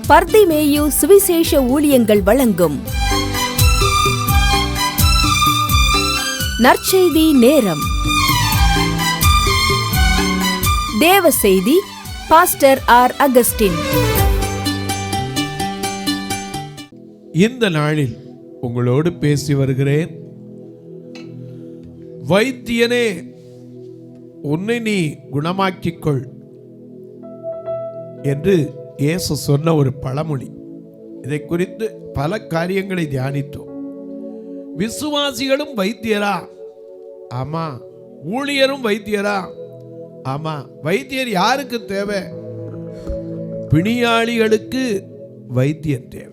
பர்திமேயு சுவிசேஷ ஊழியங்கள் வழங்கும் நற்செய்தி நேரம். தேவ செய்தி பாஸ்டர் ஆர். அகஸ்டின். இந்த நாளில் உங்களோடு பேசி வருகிறேன். வைத்தியனே, உன்னை நீ குணமாக்கிக்கொள் என்று இயேசு சொன்ன ஒரு பழமொழி. இதை குறித்து பல காரியங்களை தியானித்தோம். விசுவாசிகளும் வைத்தியரா? ஆமா. ஊழியரும் வைத்தியரா? ஆமா. வைத்தியர் யாருக்கு தேவை? பிணியாளிகளுக்கு வைத்தியர் தேவை.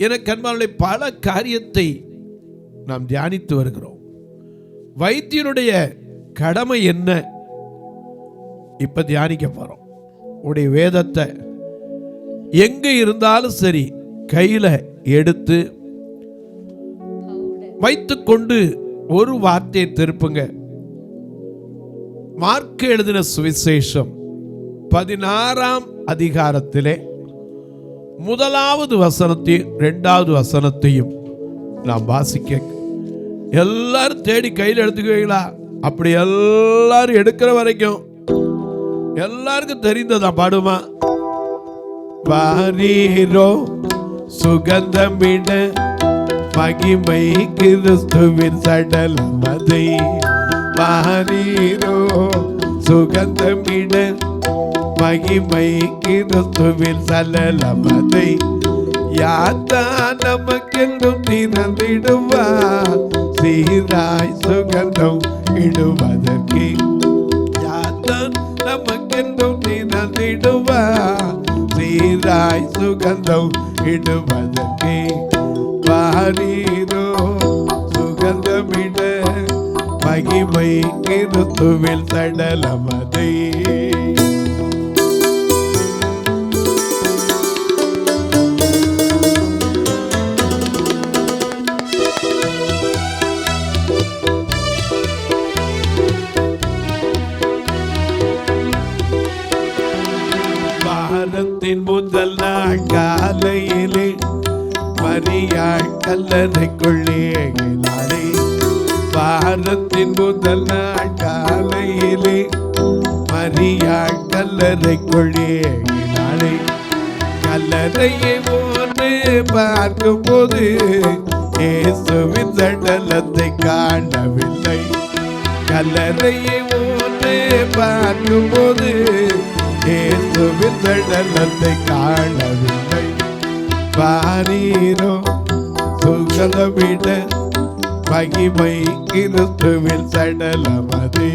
எனக்கு அன்பான பல காரியத்தை நாம் தியானித்து வருகிறோம். வைத்தியருடைய கடமை என்ன? இப்ப தியானிக்க போறோம். உடைய வேதத்தை எங்க இருந்தாலும் சரி கையில எடுத்து வைத்துக்கொண்டு ஒரு வார்த்தையை திருப்புங்க. மார்க்கு எழுதின சுவிசேஷம் 16ஆம் அதிகாரத்திலே 1வது வசனத்தையும் 2வது வசனத்தையும் நாம் வாசிக்க. எல்லாரும் தேடி கையில் எடுத்துக்குவீங்களா? அப்படி எல்லாரும் எடுக்கிற வரைக்கும் எல்லாருக்கும் தெரிந்ததான் பாடுமா? வாரீரோ சுகந்தமிட மகிமை கிறிஸ்துவின் சடலமதை, வாரீரோ சுகந்தமிட மகிமை கிறிஸ்துவின் சடலமதை, யாத்தான் நமக்கென்றும் திறந்திடுவா சீராய் சுகந்தம் இடுவதற்கு, யாத்தான் நமக்கென்றும் திறந்திடுவா சீராய் சுகந்தம் இடுவதற்கு, வாரீரோ சுகந்தமிட மகிமை கிறிஸ்துவில் சடலமதை. வாரத்தின் முதல் நாள் காலையிலே மரியாள் கல்லறைக்குள்ளே ஏகினாளே. வாரத்தின் முதல் நாள் காலையிலே மரியாள் கல்லறைக்குள்ளே ஏகினாளே. கல்லறையை ஒன்று பார்க்கும் போது இயேசுவின் சடலத்தை காணவில்லை. கல்லறையை ஒன்று பார்க்கும் போது இயேசுவின் சடலத்தை காணவில்லை. வாரீரோ சுகந்தமிட மகிமை கிறிஸ்துவின் சடலமதை.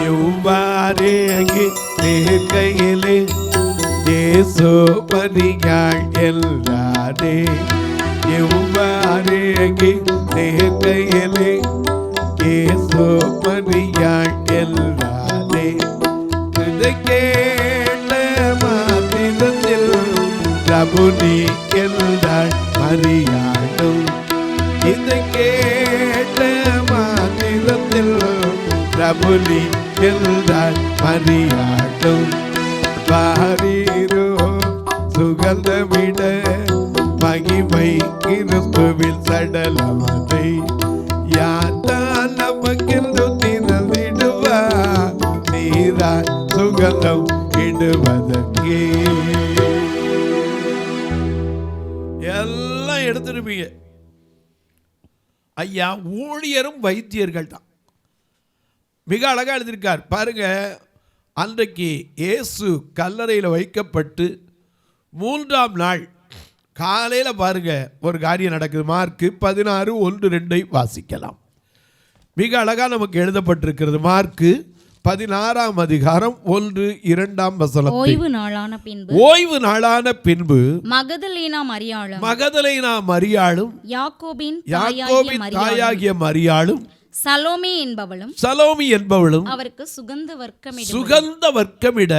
இவ்வாறேகி கையிலே இயேசு மரியாள் எல்லாரே. இவ்வாறேகி கையிலே இயேசு மரியாள் எல்லாரே. இதை கேட்ட மாத்திரத்தில் பிரபுனி என்றாள் மரியாளும். இதை கேட்ட மாத்திரத்தில் பிரபுனி என்றாள் மரியாளும். வாரீரோ சுகந்தமிட மகிமை கிறிஸ்துவின் சடலமதை, யாத்தான் நமக்கென்று திறந்திடுவா நீரா சுகந்தம் இடுவதற்கே. எல்லாம் எடுத்துருப்பீங்க. ஐயா, ஊழியரும் வைத்தியர்கள் தான். மிக அழகா எழுதியிருக்கார் பாருங்க. அன்றைக்கு இயேசு கல்லறையில் வைக்கப்பட்டு 3ஆம் நாள் காலையில் பாருங்க ஒரு காரியம் நடக்குது. மார்க்கு 16:1-2 வாசிக்கலாம். மிக அழகா நமக்கு எழுதப்பட்டிருக்கிறது. மார்க்கு 16ஆம் அதிகாரம் 1-2 வசனம். ஓய்வு நாளான பின்பு மகதலேனா மரியாளும் யாக்கோபின் தாயாகிய மரியாளும் சலோமி என்பவளும் அவருக்கு சுகந்த வர்க்கமிட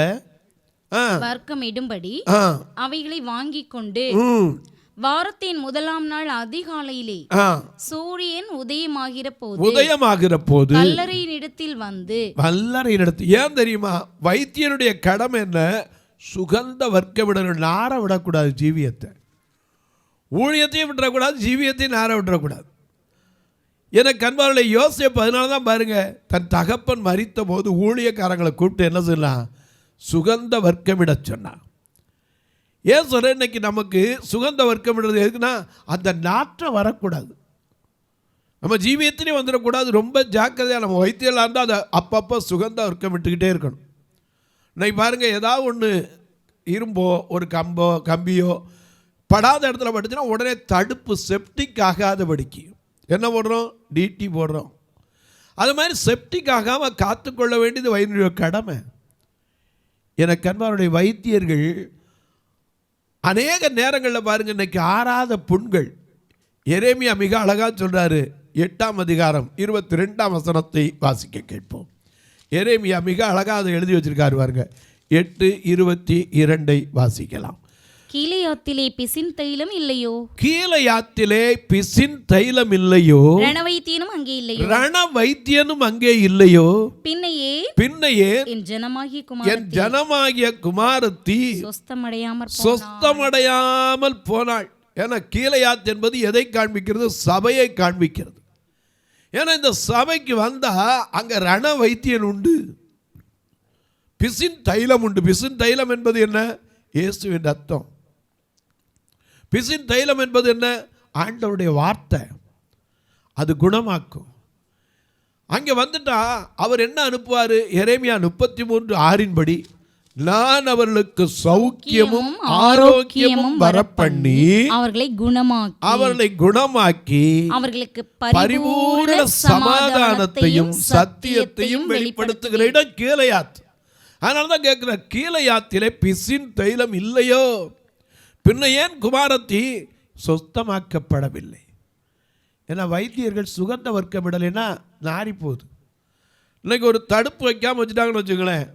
வர்க்கமிடும்படி ஆ, அவைகளை வாங்கிக் கொண்டு ம், வாரத்தின் முதலாம் நாள் அதிகாலையிலே ஆ, சூரியன் உதயமாகிற போது உதயமாகிற போது கல்லறையின் இடத்தில் வந்து வல்லறை நடத்து. ஏன் தெரியுமா? வைத்தியனுடைய கடமை என்ன? சுகந்த வர்க்கமிடல். நார விடக்கூடாது ஜீவியத்தை. ஊழியத்தையும் விட்டுறக்கூடாது, ஜீவியத்தையும் நார விட்டுறக்கூடாது. எனக்கு அன்பார்களை யோசேப்பு அதனால தான் பாருங்க, தன் தகப்பன் மரித்த போது ஊழியக்காரங்களை கூப்பிட்டு என்ன சொல்லலாம்? சுகந்த வர்க்கமிட சொன்னான். ஏன் சொல்கிறேன்? இன்னைக்கு நமக்கு சுகந்த வர்க்கமிடுறது எதுக்குன்னா, அந்த நாற்றம் வரக்கூடாது, நம்ம ஜீவியத்திலே வந்துடக்கூடாது. ரொம்ப ஜாக்கிரதையாக நம்ம வைத்தியெல்லாம் இருந்தால் அதை அப்பப்போ சுகந்த வர்க்கம் விட்டுக்கிட்டே இருக்கணும். இன்னைக்கு பாருங்கள், ஏதாவது ஒன்று இரும்போ ஒரு கம்பியோ படாத இடத்துல பட்டுச்சுன்னா உடனே தடுப்பு செப்டிக் ஆகாதபடிக்கு என்ன போடுறோம்? டிடி போடுறோம். அது மாதிரி செப்டிக் ஆகாமல் காத்துக்கொள்ள வேண்டியது வைத்திய கடமை. எனக்கு அன்பாருடைய வைத்தியர்கள் அநேக நேரங்களில் பாருங்கள், இன்னைக்கு ஆறாத புண்கள். எரேமியா மிக அழகாக சொல்கிறாரு. 8ஆம் அதிகாரம் 22ஆம் வசனத்தை வாசிக்க கேட்போம். எரேமியா மிக அழகாக அதை எழுதி வச்சிருக்காரு பாருங்க. 8:22 வாசிக்கலாம். கீலேயாத்திலே பிசின் தைலம் இல்லையோ? கீலேயாத்திலே பிசின் தைலம் இல்லையோ? ரணவைத்தியனும் அங்கே இல்லையோ? ரணவைத்தியனும் அங்கே இல்லையோ? பின்னையே என் ஜனமாகிய குமாரத்தி சொஸ்தமடையாமல் போனாள். ஏன்னா கீலேயாத் என்பது எதை காண்பிக்கிறது? சபையை காண்பிக்கிறது. ஏன்னா இந்த சபைக்கு வந்தா அங்க ரண வைத்தியன் உண்டு, பிசின் தைலம் உண்டு. பிசின் தைலம் என்பது என்ன? இயேசுவின் ரத்தம். பிசின் தைலம் என்பது என்ன? ஆண்டவருடைய வார்த்தை. அது குணமாக்கும். அங்கே வந்துட்டா அவர் என்ன அனுப்புவார்? எரேமியா 33:6 நான் அவர்களுக்கு சௌக்கியமும் ஆரோக்கியமும் வரப்பண்ணி அவர்களை குணமாக்கி அவர்களுக்கு பரிபூரண சமாதானத்தையும் சத்தியத்தையும் வெளிப்படுத்துகிற இடம் கீலேயாத். அதனால தான் கேட்கிற, கீலேயாத்திலே பிசின் தைலம் இல்லையோ? பின்ன ஏன் குமாரத்தி சொஸ்தமாக்கப்படவில்லை? ஏன்னா வைத்தியர்கள் சுகந்த வர்க்கமிடலைன்னா நாரி போகுது. இன்னைக்கு ஒரு தடுப்பு வைக்காமல் வச்சுட்டாங்கன்னு வச்சுங்களேன்,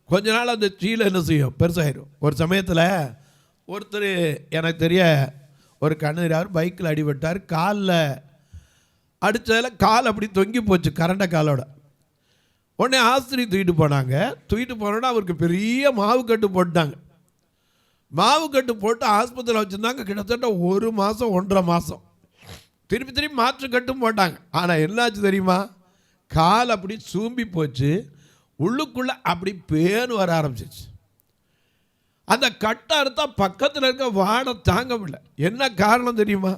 கொஞ்ச நாள் அந்த சீலை என்ன செய்யும்? பெருசாகிடும். ஒரு சமயத்தில் ஒருத்தர் எனக்கு தெரிய ஒரு கண்ணீரார் பைக்கில் அடிபட்டார். காலில் அடித்ததில் கால் அப்படி தொங்கி போச்சு கரண்ட காலோட. உடனே ஆஸ்திரி தூக்கிட்டு போனாங்க. தூக்கிட்டு போனோன்னா அவருக்கு பெரிய மாவு கட்டு போட்டாங்க. மாவு கட்டு போட்டு ஆஸ்பத்திரியில் வச்சுருந்தாங்க. கிட்டத்தட்ட 1 மாதம் 1.5 மாதம் திருப்பி மாற்று கட்டும் போட்டாங்க. ஆனால் என்னாச்சு தெரியுமா? கால் அப்படி சூம்பி போச்சு, உள்ளுக்குள்ளே அப்படி பேன் வர ஆரம்பிச்சிச்சு. அந்த கட்டை அறுத்தா பக்கத்தில் இருக்க வாடை தாங்க முடியல. என்ன காரணம் தெரியுமா?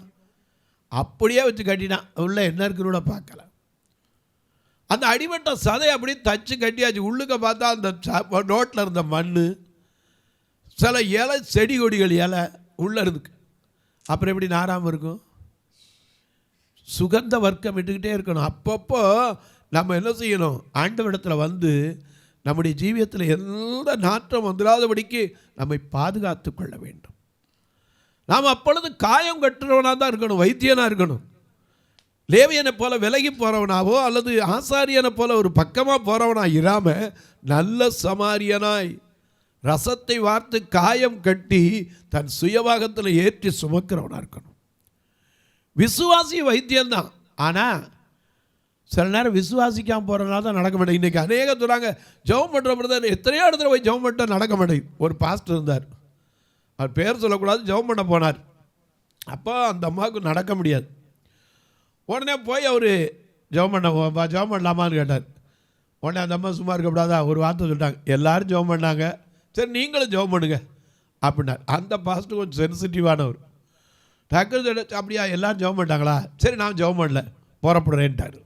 அப்படியே வச்சு கட்டினான். உள்ள என்ன இருக்குன்னு பார்க்கல. அந்த அடிமட்ட சதை அப்படியே தச்சு கட்டியாச்சு. உள்ளுக்க பார்த்தா அந்த நோட்டில் இருந்த மண், சில இலை செடி கொடிகள் இலை உள்ளே இருக்கு. அப்புறம் எப்படி நாராமல் இருக்கும்? சுகந்த வர்க்கம் விட்டுக்கிட்டே இருக்கணும். அப்பப்போ நம்ம என்ன செய்யணும்? ஆண்டவரிடத்தில் வந்து நம்முடைய ஜீவியத்தில் எந்த நாற்றம் வந்துடாதபடிக்கு நம்மை பாதுகாத்து கொள்ள வேண்டும். நாம் அப்பொழுது காயம் கட்டுறவனாக தான் இருக்கணும், வைத்தியனாக இருக்கணும். லேவியனை போல விலகி போகிறவனாவோ அல்லது ஆசாரியனை போல ஒரு பக்கமாக போகிறவனாக இராமல் நல்ல சமாரியனாய் ரசத்தை வார்த்து காயம் கட்டி தன் சுயவாகத்தில் ஏற்றி சுமக்கிறவனாக இருக்கணும். விசுவாசி வைத்தியம்தான். ஆனால் சில நேரம் விசுவாசிக்காமல் போகிறனால தான் நடக்க மாட்டேங்குது. இன்றைக்கி அநேக சொல்கிறாங்க ஜெபம் பண்ணுற பிரதர், எத்தனையோ இடத்துல போய் ஜெபம் பண்ணிட்டு நடக்க மாட்டேங்குது. ஒரு பாஸ்டர் இருந்தார், அவர் பேர் சொல்லக்கூடாது, ஜெபம் பண்ண போனார். அப்போ அந்த அம்மாவுக்கு நடக்க முடியாது. உடனே போய் அவர் ஜெபம் பண்ணலாமான்னு கேட்டார். உடனே அந்த அம்மா சும்மா இருக்கக்கூடாதா, ஒரு வார்த்தை சொல்லிட்டாங்க. எல்லோரும் ஜெபம் பண்ணாங்க, சரி நீங்களும் ஜெபம் பண்ணுங்க அப்படின்னார். அந்த பாஸ்டர் கொஞ்சம் சென்சிட்டிவானவர். டக்குனு அப்படியா எல்லோரும் ஜெபம் பண்ணிட்டாங்களா, சரி நான் ஜெபம் பண்ணல புறப்படுறேன்ட்டார்.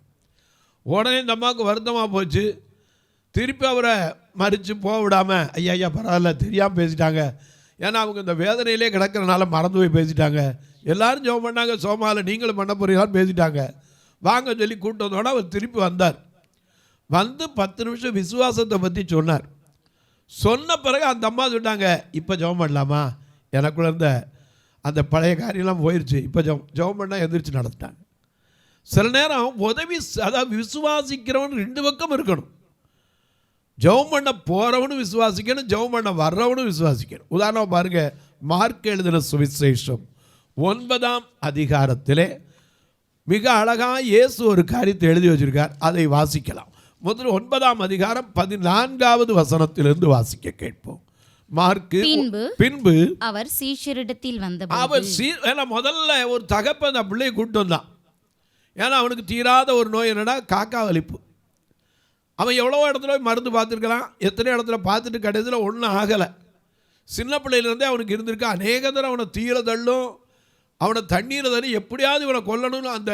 உடனே இந்த அம்மாவுக்கு வருத்தமாக போச்சு. திருப்பி அவரை மறித்து போக விடாமல், ஐயா பரவாயில்ல தெரியாமல் பேசிட்டாங்க, ஏன்னா அவங்க இந்த வேதனையிலே கிடக்கிறனால மறந்து போய் பேசிட்டாங்க, எல்லோரும் ஜெபம் பண்ணாங்க, சோமாவில் நீங்களும் பண்ண போறீங்களான்னு பேசிட்டாங்க, வாங்க சொல்லி கூப்பிட்டு வந்தோட அவர் திருப்பி வந்தார். வந்து 10 நிமிஷம் விசுவாசத்தை பற்றி சொன்னார். சொன்ன பிறகு அந்த அம்மா சொல்லிட்டாங்க, இப்போ ஜெபம் பண்ணலாமா, எனக்குள்ள இருந்த அந்த பழைய காரியம்லாம் போயிடுச்சு, இப்போ ஜெபம் பண்ணால் எந்திரிச்சு நடந்துட்டாங்க. சில நேரம் உதவி, அதாவது விசுவாசிக்கிறவன் 2 பக்கம் இருக்கணும். ஜெபம் பண்ண போறவனும் விசுவாசிக்கணும், ஜெபம் பண்ண வர்றவனும் விசுவாசிக்கணும். உதாரணம் பாருங்க, மார்க் எழுதின சுவிசேஷம் 9ஆம் அதிகாரத்திலே மிக அழகாக இயேசு ஒரு காரியத்தை எழுதி வச்சிருக்கார். அதை வாசிக்கலாம். முதல் 9ஆம் அதிகாரம் 14வது வசனத்திலிருந்து வாசிக்க கேட்போம். மார்க்கு. பின்பு அவர் சீஷரிடத்தில் ஏன்னா முதல்ல ஒரு தகப்பன் அந்த பிள்ளையை கூப்பிட்டு வந்தான். ஏன்னா அவனுக்கு தீராத ஒரு நோய் என்னன்னா காக்கா வலிப்பு. அவன் எவ்வளோ இடத்துல மருந்து பார்த்துருக்கலாம், எத்தனை இடத்துல பார்த்துட்டு கடைசியில் ஒன்றும் ஆகலை. சின்ன பிள்ளையிலேருந்தே அவனுக்கு இருந்திருக்கு. அநேக தடவை அவனை தீர தள்ளும், அவனை தண்ணீரை தண்ணி எப்படியாவது இவனை கொல்லணும்னு அந்த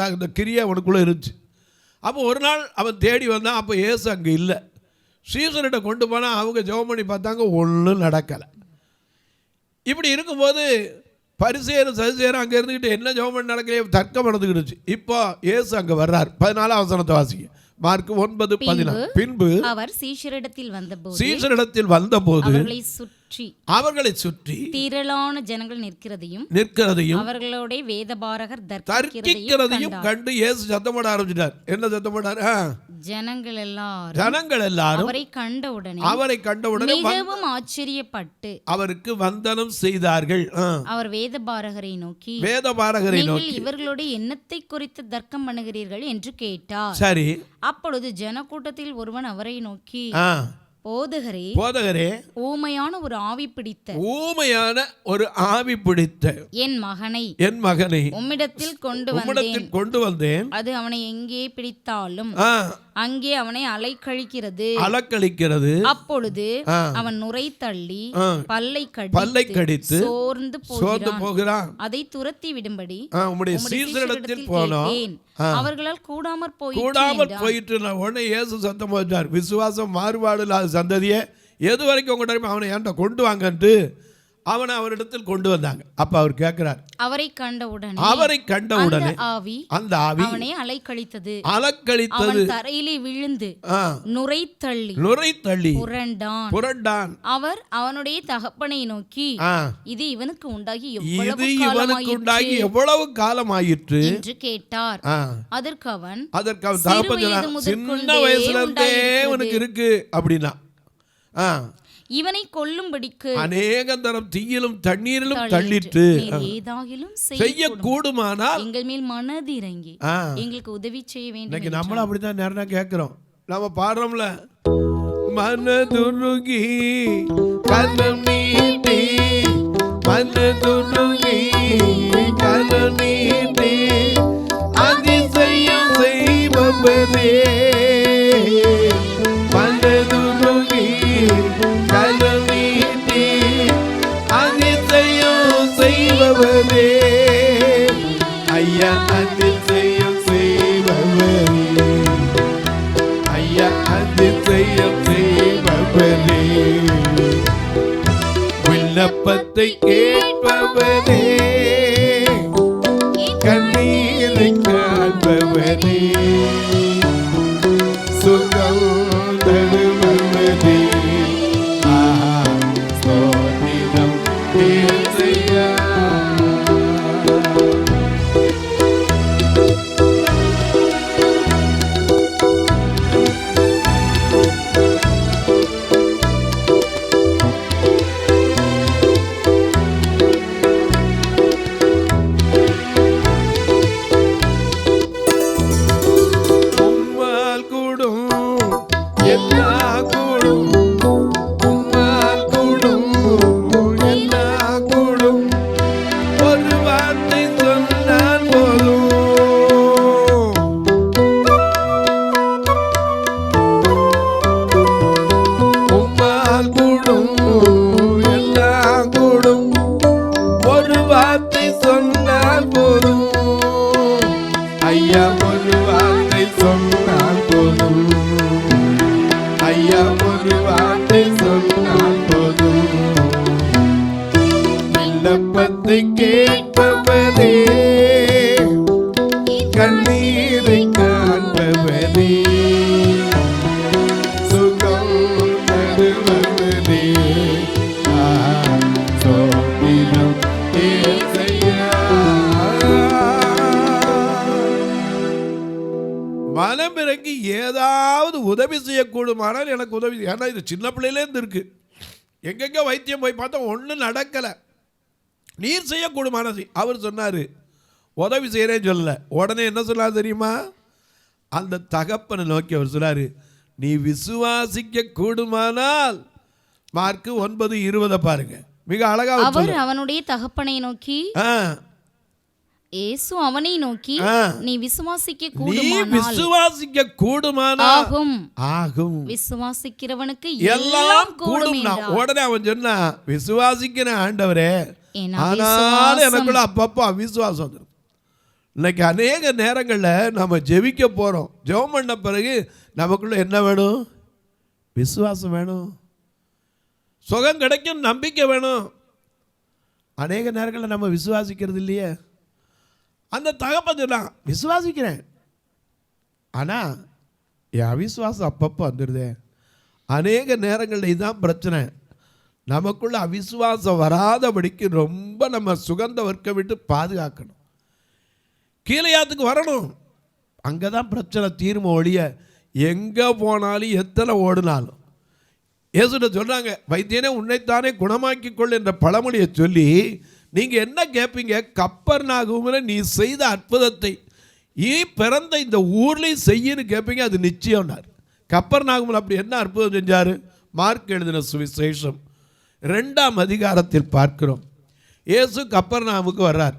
அந்த கிரியை அவனுக்குள்ளே இருந்துச்சு. அப்போ ஒரு நாள் அவன் தேடி வந்தான். அப்போ இயேசு அங்கே இல்லை. சீசர்கிட்ட கொண்டு போனால் அவங்க ஜெபம் பண்ணி பார்த்தாங்க, ஒன்றும் நடக்கலை. இப்படி இருக்கும்போது பரிசேயரும் சதுசேயரும் அங்கே இருந்துக்கிட்டு என்ன ஜெபம் பண்ணி நடக்கலையே தர்க்கம் நடந்துக்கிடுச்சு. இப்போ இயேசு அங்கே வர்றார். 14ஆம் வசனத்தை வாசிக்க. மார்க் 9:14. பின்பு அவர் சீஷரிடத்தில் வந்தபோது அவர்களை சுற்றி திரளான ஜனங்கள் நிற்கிறதையும் அவர்களோட வேதபாரகர் தர்க்கிக்கிறதையும் கண்டு இயேசு சத்தம் போட ஆரம்பிச்சிட்டார். என்ன சத்தம் போட்டார்? ஜனங்கள் எல்லாரும் அவரை கண்டவுடனே மிகவும் ஆச்சரியப்பட்டு அவருக்கு வந்தனம் செய்தார்கள். அவர் வேதபாரகரை நோக்கி இவர்களோட எண்ணத்தை குறித்து தர்க்கம் பண்ணுகிறீர்கள் என்று கேட்டார். சரி. அப்பொழுது ஜனக்கூட்டத்தில் ஒருவன் அவரை நோக்கி, போதகரே, ஊமையான ஒரு ஆவி பிடித்த என் மகனை உம்மிடத்தில் கொண்டு வந்தேன். அது அவனை எங்கே பிடித்தாலும் அங்கே அவனை அலைக்கழிக்கிறது. அப்பொழுது அவன் நுரை தள்ளி பல்லை கடித்து சோர்ந்து போகிறான். அதை துரத்தி விடும்படி உம்முடைய சீஷரிடத்தில் போனேன், அவர்களால் கூடாமற் போயிட்டு. உடனே இயேசு சத்தம் போட்டார், விசுவாசம் மாறுபாடு இல்லாத சந்ததியை எது வரைக்கும் உங்கள்கிட்ட அவனை ஏன்டா கொண்டு வாங்கன்ட்டு அவனை அவரிடத்தில் கொண்டு வந்தாங்க. அப்ப அவர் கேட்கிறார், அவரை கண்டவுடனே அந்த ஆவி அவனை அலைக்கழித்தது. தரையிலே விழுந்து நுரை தள்ளி புரண்டான். அவர் அவனுடைய தகப்பனை நோக்கி, இது இவனுக்கு உண்டாகி எவ்வளவு காலம் ஆயிற்று என்று கேட்டார். அதற்கு அவன் சின்ன வயசுல இருந்தே இவனுக்கு இருக்கு அப்படின்னா இவனை கொல்லும்படிக்கு அநேக தரம் தீயிலும் தண்ணீரிலும் தள்ளிட்டு ஏதாகிலும் செய்ய கூடுமானால் எங்கள் மேல் மனதிறங்கி எங்களுக்கு உதவி செய்ய வேண்டும். நம்மளும் அப்படித்தான் நேரம் கேட்கிறோம். நம்ம பாடுறோம்ல, மனதுருகி கரம் நீட்டி, மனதுருகி கரம் நீட்டி, அதிசயம் செய்பவரே, மனதுருகி கரம் நீட்டி, அதிசயம் செய்பவரே, ஐயா அதிசயம் செய்பவரே, ஐயா அதிசயம் செய்பவரே, விண்ணப்பத்தை கேட்பவரே, கண்ணீரை காண்பவரே, சுகம் தருபவரே, ஸ்தோத்திரம் இயேசுவே. விண்ணப்பத்தை கேட்பவரே, கண்ணீரை காண்பவரே, சுகம் தருபவரே, ஸ்தோத்திரம் இயேசுவே. மனமிறங்கி ஏதாவது உதவி செய்யக்கூடுமானால் எனக்கு உதவி. ஏன்னா இது சின்ன பிள்ளையிலேருந்து இருக்குது. எங்கெங்கே வைத்தியம் போய் பார்த்தா ஒன்றும் நடக்கலை. நீர் செய்யக்கூடுமானது. அவர் சொன்னார் உதவி செய்கிறேன்னு சொல்லலை. உடனே என்ன சொன்னார் தெரியுமா? அந்த தகப்பனை நோக்கி அவர் சொன்னார், நீ விசுவாசிக்க கூடுமானால். மார்க்கு 9:20 பாருங்க, மிக அழகா. அவர் அவனுடைய தகப்பனை நோக்கி, இயேசு அவனை நோக்கி, நீ விசுவாசிக்க கூடுமானால் ஆகும், விசுவாசிக்கிறவனுக்கு எல்லாம் கூடும். உடனே அவன் சொன்னா, விசுவாசிக்கிற ஆண்டவரே, ஆனாலும் எனக்குள்ள அப்பப்போ அவிசுவாசம் வந்துடும். இன்னைக்கு அநேக நேரங்களில் நம்ம ஜெபிக்க போகிறோம். ஜெபம் பண்ண பிறகு நமக்குள்ள என்ன வேணும்? விசுவாசம் வேணும். சுகம் கிடைக்கும் நம்பிக்கை வேணும். அநேக நேரங்களில் நம்ம விசுவாசிக்கிறது இல்லையே. அந்த தகப்பன் சொன்னான், விசுவாசிக்கிறேன், ஆனால் என் அவிசுவாசம் அப்பப்போ வந்துடுதே. அநேக நேரங்களில் இதுதான் பிரச்சனை. நமக்குள்ள அவிசுவாசம் வராதபடிக்கு ரொம்ப நம்ம சுகந்த வர்க்க விட்டு பாதுகாக்கணும். கீழையாத்துக்கு வரணும். அங்கே தான் பிரச்சனை தீர்ம ஒழிய எங்கே போனாலும் எத்தனை ஓடினாலும். இயேசுட்ட சொல்கிறாங்க, வைத்தியனே உன்னைத்தானே குணமாக்கி கொள் என்ற பழமொழியை சொல்லி நீங்கள் என்ன கேட்பீங்க? கப்பர்நாகூமில் நீ செய்த அற்புதத்தை பிறந்த இந்த ஊர்லேயும் செய்யன்னு கேட்பீங்க. அது நிச்சயம்னார். கப்பர்நாகூமில் அப்படி என்ன அற்புதம் செஞ்சார்? மார்க் எழுதின சுவிசேஷம் 2ஆம் அதிகாரத்தில் பார்க்கிறோம். இயேசு கப்பர்நாகூமுக்கு வர்றார்.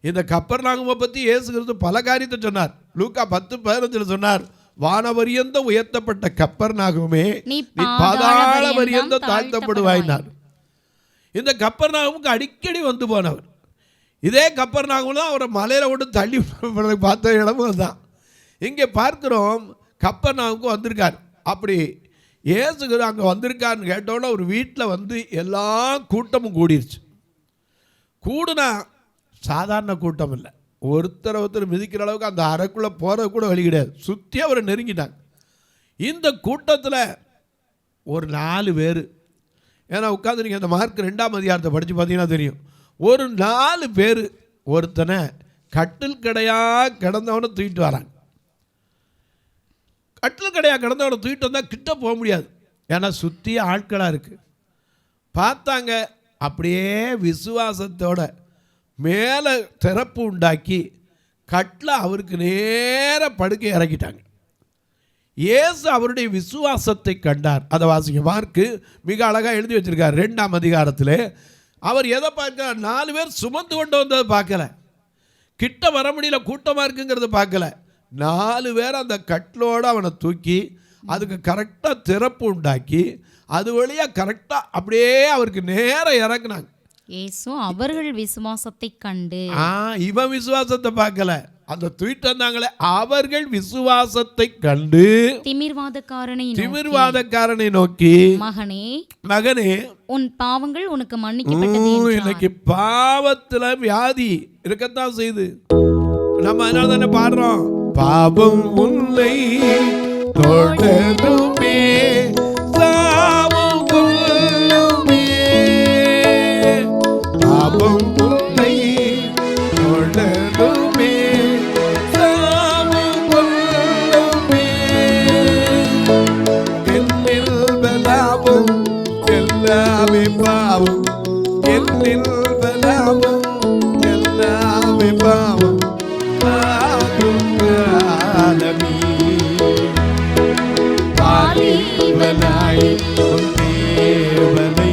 இந்த கப்பர்நாகூமை பற்றி இயேசு கிறிஸ்து பல காரியத்தை சொன்னார். லூக்கா 10:15 சொன்னார், வானவரியந்த உயர்த்தப்பட்ட கப்பர்நாகூமே, நீ பாதாள வரியந்த தாழ்த்தப்படுவாயினார். இந்த கப்பர்நாகூமுக்கு அடிக்கடி வந்து போனவர். இதே கப்பர்நாகூம் தான் அவரை மலையில் விட்டு தள்ளி பார்த்த இடமும் தான். இங்கே பார்க்கிறோம், கப்பர்நாகூமுக்கு வந்திருக்கார். அப்படி இயேசு அங்கே வந்திருக்காருன்னு கேட்டோன்னா ஒரு வீட்டில் வந்து எல்லா கூட்டமும் கூடிருச்சு. கூடுனா சாதாரண கூட்டம் இல்லை. ஒருத்தர் மிதிக்கிற அளவுக்கு அந்த அறைக்குள்ளே போகிறது கூட வழி கிடையாது. சுற்றி அவரை நெருங்கிட்டாங்க. இந்த கூட்டத்தில் ஒரு 4 பேர், ஏன்னா உட்காந்து நீங்கள் அந்த மார்க் 2ஆம் அதிகாரத்தை படித்து பார்த்தீங்கன்னா தெரியும். ஒரு 4 பேர் ஒருத்தனை கட்டில் கடையாக கிடந்தவனை தூக்கிட்டு வராங்க. கட்டில் கடையாக கிடந்தவனை தூக்கிட்டு வந்தால் கிட்ட போக முடியாது. ஏன்னா சுற்றி ஆட்களாக இருக்குது. பார்த்தாங்க, அப்படியே விசுவாசத்தோட மேலே திறப்பு உண்டாக்கி கட்டில் அவருக்கு நேர படுக்கை இறக்கிட்டாங்க. இயேசு அவருடைய விசுவாசத்தை கண்டார். அதை வாசிங்க. மார்க்கு மிக அழகாக எழுதி வச்சிருக்கார் 2ஆம் அதிகாரத்தில். அவர் எதை பார்க்க? 4 பேர் சுமந்து கொண்டு வந்ததை பார்க்கல, கிட்ட வர முடியல, கூட்டமாக இருக்குங்கிறத பார்க்கல. 4 பேர் அந்த கட்டிலோடு அவனை தூக்கி அதுக்கு கரெக்டாக திறப்பு உண்டாக்கி அது வழியாக கரெக்டாக அப்படியே அவருக்கு நேரம் இறக்குனாங்க. இயேசு அவர்கள் விசுவாசத்தை கண்டு, இவன் விசுவாசத்தை பார்க்கல, அந்த தூக்கிட்டு வந்தாங்களே அவர்கள் விசுவாசத்தை கண்டு திமிர்வாதக்காரனை நோக்கி, மகனே உன் பாவங்கள் உனக்கு மன்னிக்கப்பட்டது. இன்னைக்கு பாவத்துல வியாதி இருக்கத்தான் செய்து. நம்ம அதனால தானே பாடுறோம், பாவம் உன்னை தொடருமே சாவும் கொல்லுமே, பாவம் உன்னை தொடருமே சாவும் கொல்லுமே, என்னில் பலாவும் எல்லாமே பாவம், என்னில் பலாவும் எல்லாமே பாவம், வாலிபனாய் உன் தேவனை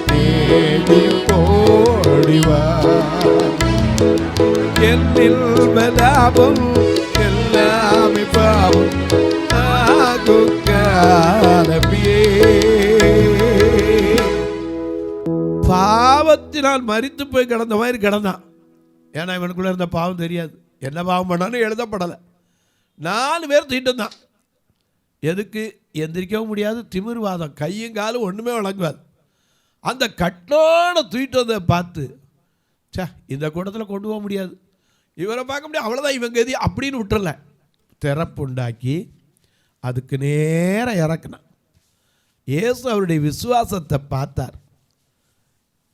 தேடி ஓடிவா, என்னில் பலாவும் எல்லாமே பாவம் பாவத்தினால் மரித்து போய் கிடந்த மாதிரி கிடந்தான். ஏன்னா இவனுக்குள்ள இருந்த பாவம் தெரியாது, என்ன பாவம் பண்ணான்னு எழுதப்படலை. 4 பேர் தீட்டு தான். எதுக்கு? எந்திரிக்கவும் முடியாது, திமிர்வாதம், கையும் காலும் ஒன்றுமே வழங்குவாது. அந்த கட்டோட தூக்கிட்டு வந்ததை பார்த்து, சே இந்த கூட்டத்தில் கொண்டு போக முடியாது, இவரை பார்க்க முடியாது, அவ்வளோதான் இவங்க எதி அப்படின்னு விட்டுறல. திறப்பு உண்டாக்கி அதுக்கு நேரம் இறக்குனான். இயேசு அவருடைய விசுவாசத்தை பார்த்தார்.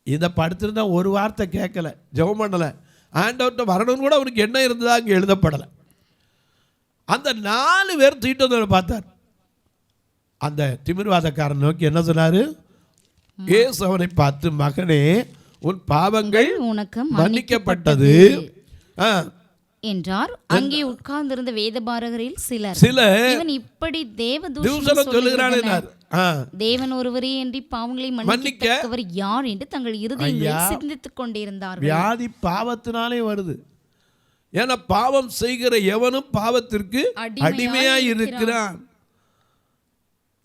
இதை படுத்திருந்தா ஒரு வார்த்தை கேட்கல, ஜெபம் பண்ணலை, ஆண்டவர்கிட்ட வரணும்னு கூட அவனுக்கு என்ன இருந்ததா அங்கே எழுதப்படலை. அந்த 4 பேர் தூக்கிட்டு வந்தவரை பார்த்தார். அந்த திமிர்வாதக்காரன் நோக்கி என்ன சொன்னாரு? இயேசு அவனை பார்த்து, மகனே, உன் பாவங்கள் உனக்கு மன்னிக்கப்பட்டது என்றார். அங்கே உட்கார்ந்திருந்த வேதபாரகரில் சிலர் இவன் இப்படி தேவதூஷணம் சொல்லுகிறான், தேவன் ஒருவரே என்று பாவங்களை மன்னிக்கவர் யார் என்று தங்கள் இருதயங்களில் சிந்தித்துக் கொண்டிருந்தார்கள். வியாதி பாவத்தினாலே வருது. ஏன்னா பாவம் செய்கிற எவனும் பாவத்திற்கு அடிமையாய் இருக்கிறான்.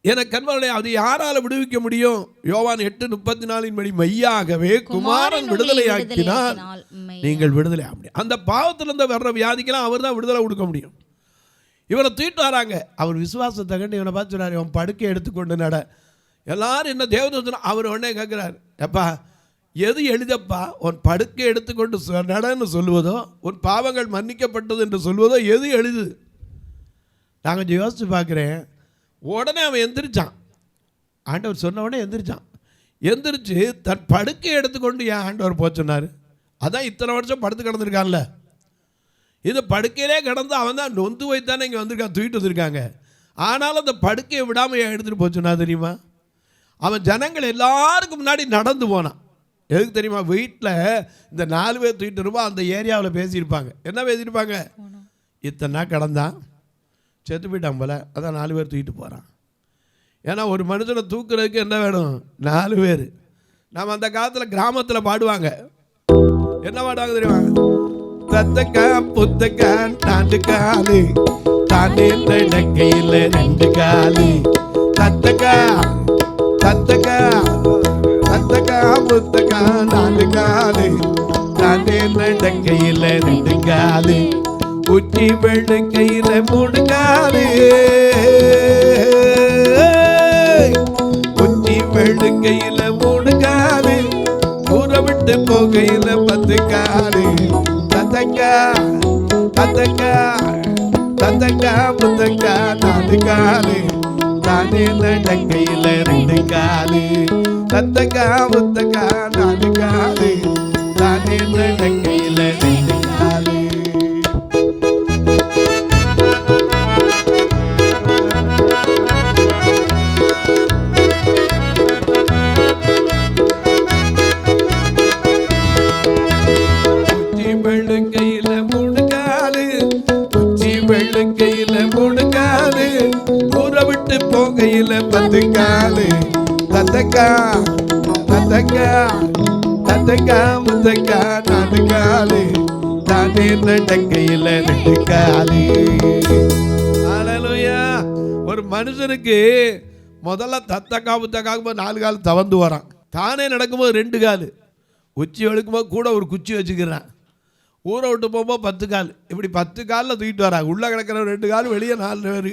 என கண்மர்களே, அது யாரால விடுவிக்க முடியும்? யோவான் 8:34 படி மெய்யாகவே குமாரன் விடுதலையாக்கினால் நீங்கள் விடுதலை ஆக முடியும். அந்த பாவத்திலிருந்து வர்ற வியாதிக்கெல்லாம் அவர் தான் விடுதலை கொடுக்க முடியும். இவனை தூக்கிட்டு வராங்க. அவர் விசுவாசத்தை கண்டு இவனை பார்த்து சொன்னார், இவன் படுக்கை எடுத்துக்கொண்டு நட. எல்லாரும் என்ன தேவதூதன் அவர் உடனே கேட்கிறார், எப்பா எது எளிதப்பா, உன் படுக்கை எடுத்துக்கொண்டு நடன்னு சொல்லுவதோ, உன் பாவங்கள் மன்னிக்கப்பட்டது என்று சொல்வதோ எது எளிது? நான் கொஞ்சம் யோசித்து பார்க்குறேன். உடனே அவன் எந்திரிச்சான். ஆண்டவர் சொன்ன உடனே எந்திரிச்சு தன் படுக்கை எடுத்துக்கொண்டு ஏன் ஆண்டவர் போக சொன்னார்? அதான் இத்தனை வருஷம் படுத்து கிடந்திருக்கான்ல. இது படுக்கையிலே கிடந்து அவன் தான் நொந்து வைத்தானே இங்கே வந்திருக்கான், தூக்கிட்டு வந்திருக்காங்க. ஆனாலும் அந்த படுக்கையை விடாமல் ஏன் எடுத்துகிட்டு போக சொன்னா தெரியுமா? அவன் ஜனங்கள் எல்லாருக்கும் முன்னாடி நடந்து போனான். எதுக்கு தெரியுமா? வீட்டில் இந்த 4 பேர் தூக்கிட்டு இருப்பா அந்த ஏரியாவில் பேசியிருப்பாங்க. என்ன பேசியிருப்பாங்க? இத்தனை நாள் கடந்தான், செத்து போயிட்டான் போல, அதான் 4 பேர் தூக்கிட்டு போகிறான். ஏன்னா ஒரு மனுஷனை தூக்குறதுக்கு என்ன வேணும்? 4 பேர். நம்ம அந்த காலத்தில் கிராமத்தில் பாடுவாங்க. என்ன பாடுவாங்க தெரியுமா? தத்தக்கா புத்தக்கா 4 காலு தானே நடக்கையில் 2 காலு. தத்தக்கா தத்தக்கா தத்தக்கா புத்தக்கா 4 காலு தானே நடக்கையில் 2 காலு. உச்சி வெள்ளைக்கையில 3 காலு. உச்சி வெள்ளைக்கையில 3 காலு. ஊற விட்டு போகையில 10 காலு. தத்தக்கா தத்தக்கா தத்தக்கா புத்தக்கா 4 காலு தானே நடக்கையில 2 காலு. தத்தக்கா புத்தக்கா 4 காலு தானே நடக்கையில 2 காலு. வெள்ளைக்கையில 3 காலு. உச்சி வெள்ளைக்கையில 3 காலு. ஊற விட்டு போகையில 10 காலு. தத்தக்கா தத்தக்கா தத்தக்கா முத்தக்கா 4 காலு தானே நடக்கையில 2 காலு. ஹல்லேலூயா. ஒரு மனுஷனுக்கு முதல்ல தத்தக்கா முத்தக்காக்கு 4 கால் தவந்து வரான். தானே நடக்கும்போது 2 காலு. உச்சி எடுக்கும்போது கூட ஒரு குச்சி வச்சுக்கிறான். ஊரை விட்டு போகும்போது 10 கால். இப்படி 10 காலில் தூக்கிட்டு வராங்க. உள்ளே கிடக்கிற 2 கால், வெளியே 4 பேர்.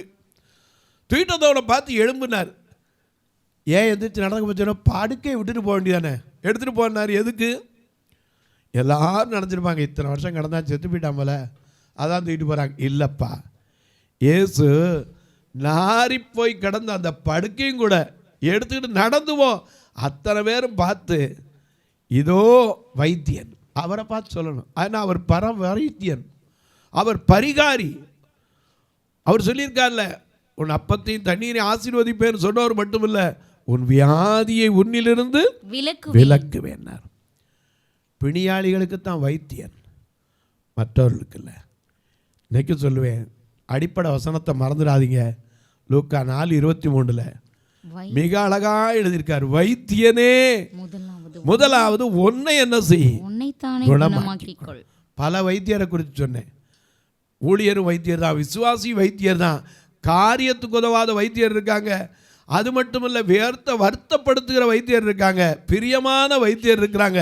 தூக்கிட்டு வந்தவனை பார்த்து எழும்புனார். ஏன் எந்திரிச்சு நடக்க போச்சோன்னா படுக்கையை விட்டுட்டு போக வேண்டியதானே, எடுத்துகிட்டு போனார். எதுக்கு? எல்லாரும் நினச்சிருப்பாங்க இத்தனை வருஷம் கிடந்தா செத்து போயிட்டான் போல, அதான் தூக்கிட்டு போகிறாங்க. இல்லைப்பா, இயேசு நாரி போய் கிடந்த அந்த படுக்கையும் கூட எடுத்துக்கிட்டு நடந்து போ. அத்தனை பேரும் பார்த்து இதோ வைத்தியன், அவரை பார்த்து சொல்லணும். ஆனால் அவர் வைத்தியன், அவர் பரிகாரி. அவர் சொல்லியிருக்கார்ல, உன் அப்பத்தையும் தண்ணீரையும் ஆசீர்வதிப்பேன்னு சொன்னவர் மட்டுமில்லை, உன் வியாதியை உன்னிலிருந்து விலக்குவேன்னார். பிணியாளிகளுக்கு தான் வைத்தியன், மற்றவர்களுக்கு இல்லை. இன்னைக்கு சொல்லுவேன், அடிப்படை வசனத்தை மறந்துடாதீங்க. லூக்கா 4:23 மிக அழகா எழுதியிருக்கார். வைத்தியனே முதலாவது உன்னை என்ன செய், குணமாக்கிக்கொள். பல வைத்தியரை குறித்து சொன்னேன். ஊழியரும் வைத்தியர் தான், விசுவாசி வைத்தியர் தான், காரியத்துக்கு உதவாத வைத்தியர் இருக்காங்க. அது மட்டும் இல்லை, வருத்தப்படுத்துகிற வைத்தியர் இருக்காங்க, பிரியமான வைத்தியர் இருக்கிறாங்க.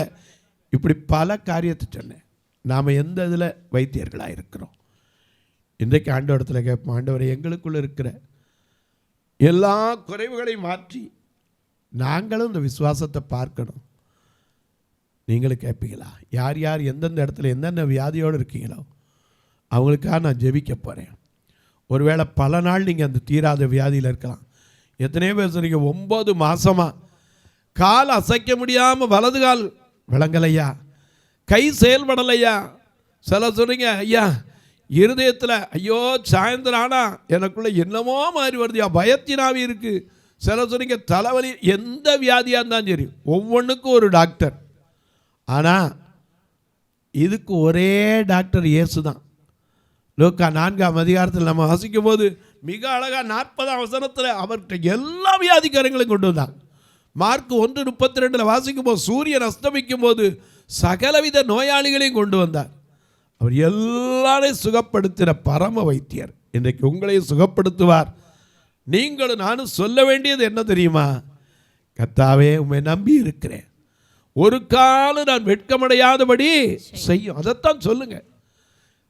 இப்படி பல காரியத்தை சொன்னேன். நாம் எந்த இதில் வைத்தியர்களாக இருக்கிறோம்? இன்றைக்கு ஆண்டவரத்தில் கேட்போம், ஆண்டவரை எங்களுக்குள்ள இருக்கிற எல்லா குறைவுகளையும் மாற்றி நாங்களும் இந்த விசுவாசத்தை பார்க்கணும். நீங்களும் கேட்பீங்களா? யார் யார் எந்தெந்த இடத்துல என்னென்ன வியாதியோடு இருக்கீங்களோ அவங்களுக்காக நான் ஜெபிக்க போகிறேன். ஒருவேளை பல நாள் நீங்கள் அந்த தீராத வியாதியில் இருக்கலாம். எத்தனையோ பேர் சொன்னீங்க 9 மாதமாக கால் அசைக்க முடியாமல் வலது கால் விளங்கலையா, கை செயல்படலையா. சில சொன்னீங்க, ஐயா இருதயத்தில் ஐயோ சாயந்தரம் ஆனால் எனக்குள்ளே என்னமோ மாதிரி வருதுயா, பயத்தினாவே இருக்குது. சில சொன்னீங்க தலைவலி, எந்த வியாதியாக இருந்தாலும் சரி ஒவ்வொன்றுக்கும் ஒரு டாக்டர். ஆனால் இதுக்கு ஒரே டாக்டர் இயேசு தான். லூக்கா 4ஆம் அதிகாரத்தில் நம்ம வாசிக்கும் போது மிக அழகாக 40ஆம் வசனத்தில் அவர்கிட்ட எல்லா வியாதிக்காரங்களையும் கொண்டு வந்தாங்க. மார்க் 1:32 வாசிக்கும் போது சூரியன் அஸ்தமிக்கும் போது சகலவித நோயாளிகளையும் கொண்டு வந்தார். அவர் எல்லாரையும் சுகப்படுத்தின பரம வைத்தியர். இன்றைக்கு உங்களையும் சுகப்படுத்துவார். நீங்களும் நானும் சொல்ல வேண்டியது என்ன தெரியுமா? கர்த்தாவே உம்மை நம்பி இருக்கிறேன், ஒரு காலம் நான் வெட்கமடையாதபடி செய்யும். அதைத்தான் சொல்லுங்க.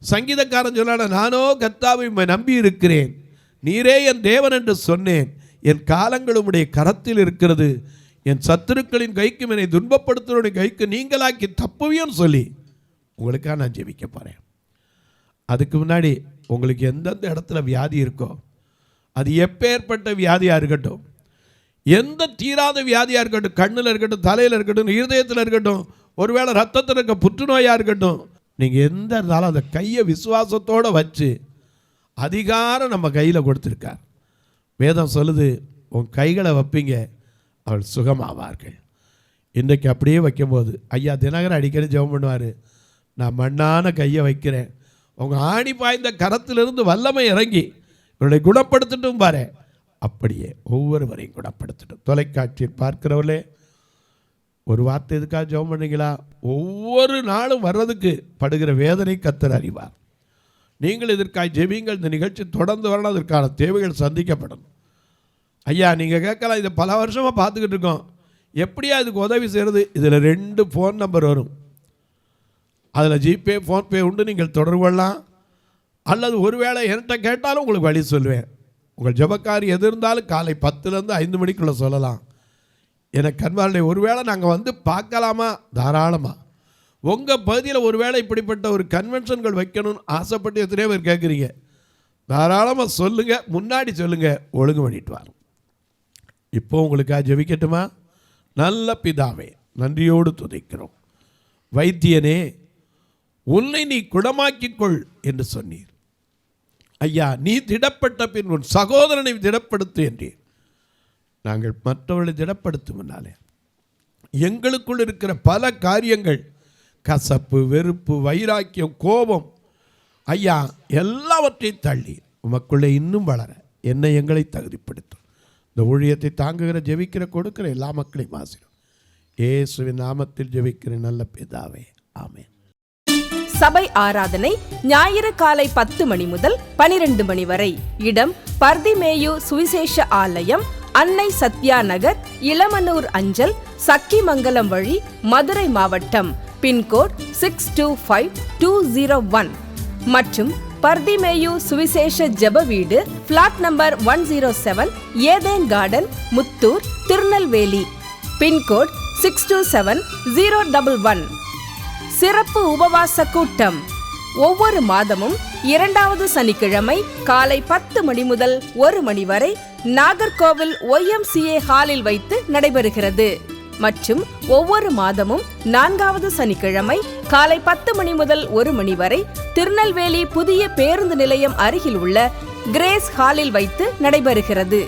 சங்கீதக்காரன் சொல்லான, நானோ கர்த்தாவை உம்மை நம்பி இருக்கிறேன், நீரே என் தேவன் என்று சொன்னேன். என் காலங்கள் உம்முடைய கரத்தில் இருக்கிறது, என் சத்துருக்களின் கைக்கும் என்னை துன்பப்படுத்துவனுடைய கைக்கு நீங்களாக்கி தப்புவியும் சொல்லி உங்களுக்காக நான் ஜெபிக்க போகிறேன். அதுக்கு முன்னாடி உங்களுக்கு எந்தெந்த இடத்துல வியாதி இருக்கோ, அது எப்பேற்பட்ட வியாதியாக இருக்கட்டும், எந்த தீராத வியாதியாக இருக்கட்டும், கண்ணில் இருக்கட்டும், தலையில் இருக்கட்டும், இருதயத்தில் இருக்கட்டும், ஒருவேளை ரத்தத்தில் இருக்க புற்றுநோயாக இருக்கட்டும், நீங்கள் எந்த இருந்தாலும் அந்த கையை விசுவாசத்தோடு வச்சு, அதிகாரம் நம்ம கையில் கொடுத்துருக்கார். வேதம் சொல்லுது, உன் கைகளை வைப்பீங்க அவள் சுகமாவார்கள். இன்றைக்கு அப்படியே வைக்கும்போது ஐயா தினகரன் அடிக்கடி ஜெபம் பண்ணுவார், நான் மண்ணான கையை வைக்கிறேன், உங்கள் ஆணி பாய்ந்த கரத்திலிருந்து வல்லமை இறங்கி இவர்களை குணப்படுத்தட்டும் பாரு. அப்படியே ஒவ்வொருவரையும் குணப்படுத்தட்டும். தொலைக்காட்சியில் பார்க்கிறவர்களே, ஒரு வார்த்தை எதுக்காக ஜெபம் பண்ணீங்களா? ஒவ்வொரு நாளும் வர்றதுக்கு படுகிற வேதனை கர்த்தர் அறிவார். நீங்கள் இதற்காக ஜெபிங்கள். இந்த நிகழ்ச்சி தொடர்ந்து வரணும், அதற்கான தேவைகள் சந்திக்கப்படணும். ஐயா நீங்கள் கேட்கலாம், இதை பல வருஷமாக பார்த்துக்கிட்டு இருக்கோம், எப்படியா இதுக்கு உதவி செய்கிறது? இதில் 2 ஃபோன் நம்பர் வரும். அதில் ஜிபே ஃபோன்பே உண்டு, நீங்கள் தொடர்பு கொள்ளலாம். அல்லது ஒருவேளை என்கிட்ட கேட்டாலும் உங்களுக்கு வழி சொல்லுவேன். உங்கள் ஜெபக்காரி எது இருந்தாலும் காலை 10லேருந்து 5 மணிக்குள்ளே சொல்லலாம். எனக்கு கண்வாருடைய ஒருவேளை நாங்கள் வந்து பார்க்கலாமா? தாராளமாக. உங்கள் பகுதியில் ஒருவேளை இப்படிப்பட்ட ஒரு கன்வென்ஷன்கள் வைக்கணும்னு ஆசைப்பட்டு எத்தனையோ பேர் கேட்குறீங்க, தாராளமாக சொல்லுங்கள், முன்னாடி சொல்லுங்கள், ஒழுங்கு பண்ணிட்டு வாங்க. இப்போ உங்களுக்காக ஜெபிக்கட்டுமா? நல்ல பிதாவே, நன்றியோடு துதிக்கிறோம். வைத்தியனே, உன்னை நீ குணமாக்கிக்கொள் என்று சொன்னீர். ஐயா, நீ திடப்பட்ட பின் உன் சகோதரனை திடப்படுத்து என்றீர். நாங்கள் மற்றவர்களை திடப்படுத்தும் முன்னாலே எங்களுக்குள் இருக்கிற பல காரியங்கள், கசப்பு, வெறுப்பு, வைராக்கியம், கோபம், ஐயா எல்லாவற்றையும் தள்ளி உமக்குள்ளே இன்னும் வளர என்னை எங்களை தகுதிப்படுத்தும். இந்த ஊழியத்தை தாங்குகிற, ஜெபிக்கிற, கொடுக்கிற எல்லா மக்களையும் ஆசீர்வதியும். இயேசுவின் நாமத்தில் ஜெபிக்கிற நல்ல பிதாவே, ஆமென். சபை ஆராதனை ஞாயிறு காலை 10 மணி முதல் 12 மணி வரை. இடம் பர்திமேயு சுவிசேஷ ஆலயம், அன்னை சத்யா நகர், இளமனூர் அஞ்சல், சக்கிமங்கலம் வழி, மதுரை மாவட்டம். பின்கோட் 625201 மற்றும் பர்திமேயு சுவிசேஷ ஜெப வீடு, plot number 107, Eden garden, Muthur, Tirunelveli. Pincode 627011. சிறப்பு உபவாச கூட்டம் ஒவ்வொரு மாதமும் 2வது சனிக்கிழமை காலை 10 மணி முதல் 1 மணி வரை நாகர்கோவில் YMCA ஹாலில் வைத்து நடைபெறுகிறது. மற்றும் ஒவ்வொரு மாதமும் 4வது சனிக்கிழமை காலை 10 மணி முதல் 1 மணி வரை திருநெல்வேலி புதிய பேருந்து நிலையம் அருகில் உள்ள கிரேஸ் ஹாலில் வைத்து நடைபெறுகிறது.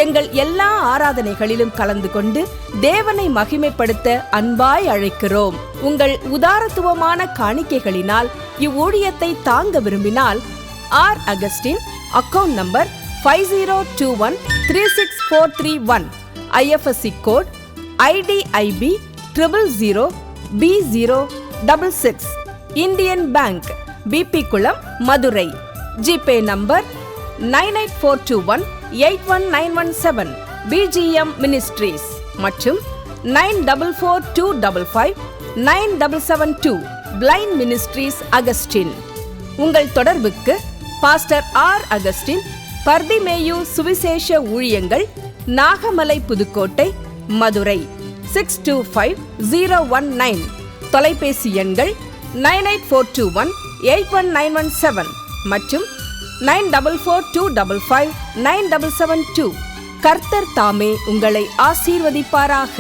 எங்கள் எல்லா ஆராதனைகளிலும் கலந்து கொண்டு தேவனை மகிமைப்படுத்த அன்பாய் அழைக்கிறோம். உங்கள் உதாரத்துவமான காணிக்கைகளினால் இவ்வூழியத்தை தாங்க விரும்பினால் R Augustine, account number 5021364331, IFSC code IDIB 000B066, Indian bank, BP Kulam, Madurai. GPay number 9842181917, BGM ministries மற்றும் 9442559772, பிளைண்ட் மினிஸ்ட்ரீஸ் அகஸ்டின். உங்கள் தொடர்புக்கு பாஸ்டர் ஆர் அகஸ்டின், பர்திமேயு சுவிசேஷ ஊழியங்கள், நாகமலை, புதுக்கோட்டை, மதுரை 625019. தொலைபேசி எண்கள் 9842181917 மற்றும் 9442559772. கர்த்தர் தாமே உங்களை ஆசீர்வதிப்பாராக.